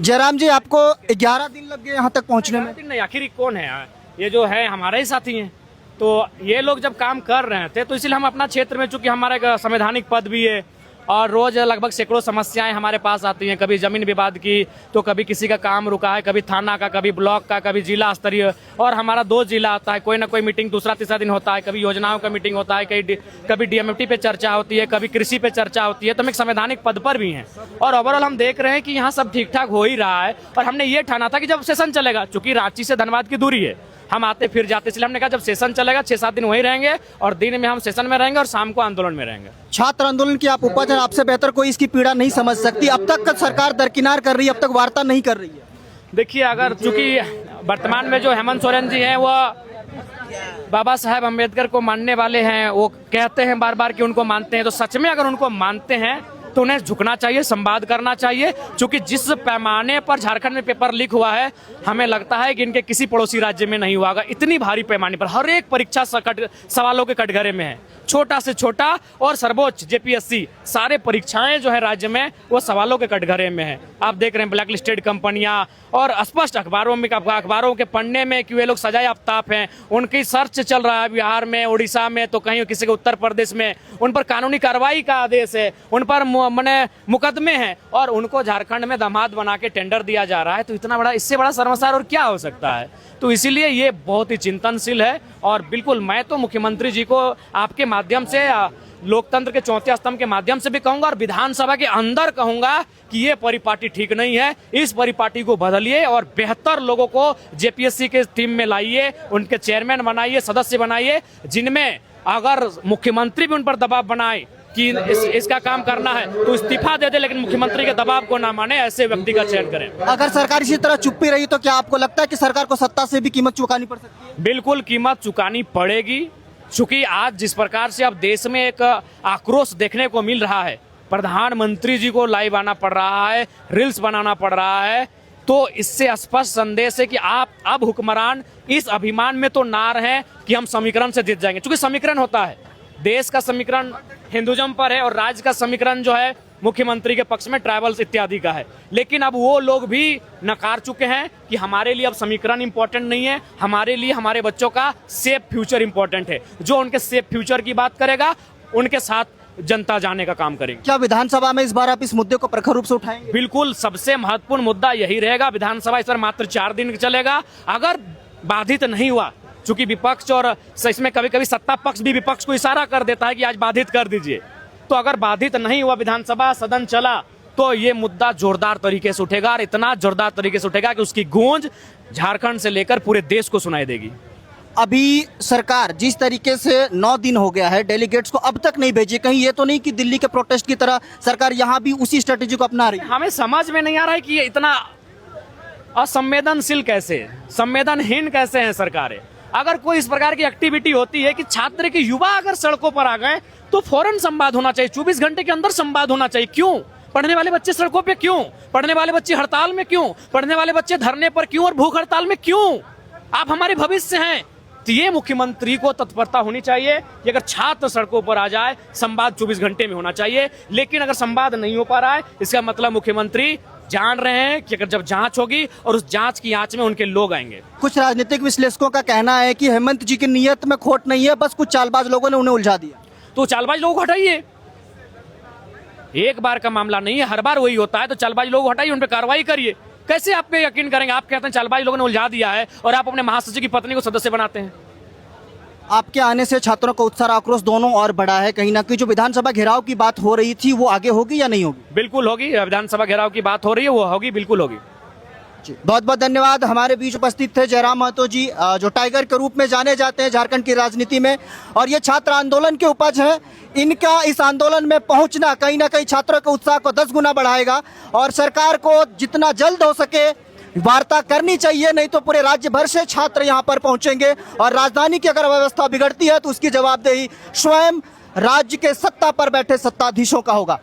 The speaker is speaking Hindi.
जयराम जी, आपको 11 दिन लग गए यहाँ तक पहुँचने में? नहीं, आखिर कौन है ये? जो है हमारे ही साथी हैं। तो ये लोग जब काम कर रहे थे तो इसलिए हम अपना क्षेत्र में, चूंकि हमारा एक संवैधानिक पद भी है और रोज लगभग सैकड़ों समस्याएं हमारे पास आती हैं, कभी जमीन विवाद की, तो कभी किसी का काम रुका है, कभी थाना का, कभी ब्लॉक का, कभी जिला स्तरीय, और हमारा 2 जिला आता है, कोई ना कोई मीटिंग दूसरा तीसरा दिन होता है, कभी योजनाओं का मीटिंग होता है, कभी डीएमएफटी पे चर्चा होती है, कभी कृषि पे चर्चा होती है। तो हम एक संवैधानिक पद पर भी हैं और ओवरऑल हम देख रहे हैं कि यहाँ सब ठीक ठाक हो ही रहा है। और हमने ये ठाना था कि जब सेशन चलेगा, चूंकि रांची से धनबाद की दूरी है, हम आते फिर जाते, इसलिए हमने कहा जब सेशन चलेगा 6-7 दिन वहीं रहेंगे और दिन में हम सेशन में रहेंगे और शाम को आंदोलन में रहेंगे। छात्र आंदोलन की आप उपज हैं, आपसे बेहतर कोई इसकी पीड़ा नहीं समझ सकती। अब तक सरकार दरकिनार कर रही है, अब तक वार्ता नहीं कर रही है। देखिए, अगर चूंकि वर्तमान में जो हेमंत सोरेन जी हैं वो बाबा साहेब अम्बेडकर को मानने वाले हैं, वो कहते हैं बार बार कि उनको मानते हैं, तो सच में अगर उनको मानते हैं तो उन्हें झुकना चाहिए, संवाद करना चाहिए। क्योंकि जिस पैमाने पर झारखंड में पेपर लीक हुआ है, हमें लगता है कि इनके किसी पड़ोसी राज्य में नहीं हुआ होगा। इतनी भारी पैमाने पर हर एक परीक्षा सवालों के कटघरे में है, छोटा से छोटा और सर्वोच्च जेपीएससी, सारे परीक्षाएं जो है राज्य में वो सवालों के कटघरे में है। आप देख रहे हैं ब्लैक लिस्टेड कंपनियां, और स्पष्ट अखबारों के पढ़ने में कि वे लोग सजाए आफ्ताब हैं। उनकी सर्च चल रहा है बिहार में, उड़ीसा में, तो कहीं किसी के उत्तर प्रदेश में, उन पर कानूनी कार्रवाई का आदेश है, उन पर मुकदमे हैं, और उनको झारखंड में दामाद बना के टेंडर दिया जा रहा है। तो इतना बड़ा, इससे बड़ा शर्मसार और क्या हो सकता है? तो इसीलिए ये बहुत ही चिंतनशील है। और बिल्कुल मैं तो मुख्यमंत्री जी को आपके माध्यम से, लोकतंत्र के चौथे स्तंभ के माध्यम से भी कहूंगा और विधानसभा के अंदर कहूंगा कि ये परिपाटी ठीक नहीं है। इस परिपाटी को बदलिए और बेहतर लोगों को जेपीएससी के टीम में लाइए, उनके चेयरमैन बनाइए, सदस्य बनाइए, जिनमें अगर मुख्यमंत्री भी उन पर दबाव बनाए कि इसका काम करना है तो इस्तीफा दे दे, लेकिन मुख्यमंत्री के दबाव को ना माने, ऐसे व्यक्ति का चयन करें। अगर सरकार इसी तरह चुप्पी रही तो क्या आपको लगता है कि सरकार को सत्ता से भी कीमत चुकानी पड़ सकती है? बिल्कुल कीमत चुकानी पड़ेगी, चूंकि आज जिस प्रकार से अब देश में एक आक्रोश देखने को मिल रहा है, प्रधानमंत्री जी को लाइव आना पड़ रहा है, रील्स बनाना पड़ रहा है, तो इससे स्पष्ट संदेश है कि आप अब हुक्मरान इस अभिमान में तो ना रहें कि हम समीकरण से जीत जाएंगे। चूंकि समीकरण होता है, देश का समीकरण हिंदुज्म पर है और राज्य का समीकरण जो है मुख्यमंत्री के पक्ष में ट्राइबल्स इत्यादि का है। लेकिन अब वो लोग भी नकार चुके हैं कि हमारे लिए अब समीकरण इंपॉर्टेंट नहीं है, हमारे लिए हमारे बच्चों का सेफ फ्यूचर इंपॉर्टेंट है। जो उनके सेफ फ्यूचर की बात करेगा, उनके साथ जनता जाने का काम करेगी। क्या विधानसभा में इस बार आप इस मुद्दे को प्रखर रूप से उठाएंगे? बिल्कुल, सबसे महत्वपूर्ण मुद्दा यही रहेगा। विधानसभा इस पर मात्र 4 दिन चलेगा। अगर बाधित नहीं हुआ, चूंकि विपक्ष और इसमें कभी कभी सत्ता पक्ष भी विपक्ष को इशारा कर देता है कि आज बाधित कर दीजिए, तो अगर बाधित नहीं हुआ, विधानसभा सदन चला, तो ये मुद्दा जोरदार तरीके से उठेगा और इतना जोरदार तरीके से उठेगा कि उसकी गूंज झारखंड से लेकर पूरे देश को सुनाई देगी। अभी सरकार जिस तरीके से 9 दिन हो गया है डेलीगेट्स को अब तक नहीं भेजी, कहीं ये तो नहीं कि दिल्ली के प्रोटेस्ट की तरह सरकार यहाँ भी उसी स्ट्रेटेजी को अपना रही है? हमें समझ में नहीं आ रहा है कि ये इतना असंवेदनशील कैसे, संवेदनहीन कैसे हैं सरकारें। अगर कोई इस प्रकार की एक्टिविटी होती है कि छात्र के युवा अगर सड़कों पर आ गए तो फौरन संवाद होना चाहिए, 24 घंटे के अंदर संवाद होना चाहिए। क्यों पढ़ने वाले बच्चे सड़कों पे, क्यों पढ़ने वाले बच्चे हड़ताल में, क्यों पढ़ने वाले बच्चे धरने पर, क्यों और भूख हड़ताल में क्यों? आप हमारे भविष्य हैं। तो ये मुख्यमंत्री को तत्परता होनी चाहिए कि अगर छात्र सड़कों पर आ जाए, संवाद 24 घंटे में होना चाहिए। लेकिन अगर संवाद नहीं हो पा रहा है, इसका मतलब मुख्यमंत्री जान रहे हैं कि अगर जब जांच होगी और उस जांच की आंच में उनके लोग आएंगे। कुछ राजनीतिक विश्लेषकों का कहना है कि हेमंत जी की नीयत में खोट नहीं है, बस कुछ चालबाज लोगों ने उन्हें उलझा दिया। तो चालबाज लोगों को हटाइए, एक बार का मामला नहीं है, हर बार वही होता है। तो चालबाज लोगों को हटाइए, उन पर कार्रवाई करिए। कैसे आप पे यकीन करेंगे? आप कहते हैं चालबाज लोगों ने उलझा दिया है और आप अपने महासचिव की पत्नी को सदस्य बनाते हैं। आपके आने से छात्रों का उत्साह आक्रोश दोनों और बढ़ा है। कहीं ना कहीं जो विधानसभा घेराव की बात हो रही थी वो आगे होगी या नहीं होगी? बिल्कुल होगी। विधानसभा घेराव की बात हो रही है, वो होगी, बिल्कुल होगी। बहुत बहुत धन्यवाद। हमारे बीच उपस्थित थे जयराम महतो जी, जो टाइगर के रूप में जाने जाते हैं झारखंड की राजनीति में, और ये छात्र आंदोलन के उपज है। इनका इस आंदोलन में पहुंचना कहीं ना कहीं छात्रों के उत्साह को 10 गुना बढ़ाएगा और सरकार को जितना जल्द हो सके वार्ता करनी चाहिए, नहीं तो पूरे राज्य भर से छात्र यहां पर पहुंचेंगे और राजधानी की अगर व्यवस्था बिगड़ती है तो उसकी जवाबदेही स्वयं राज्य के सत्ता पर बैठे सत्ताधीशों का होगा।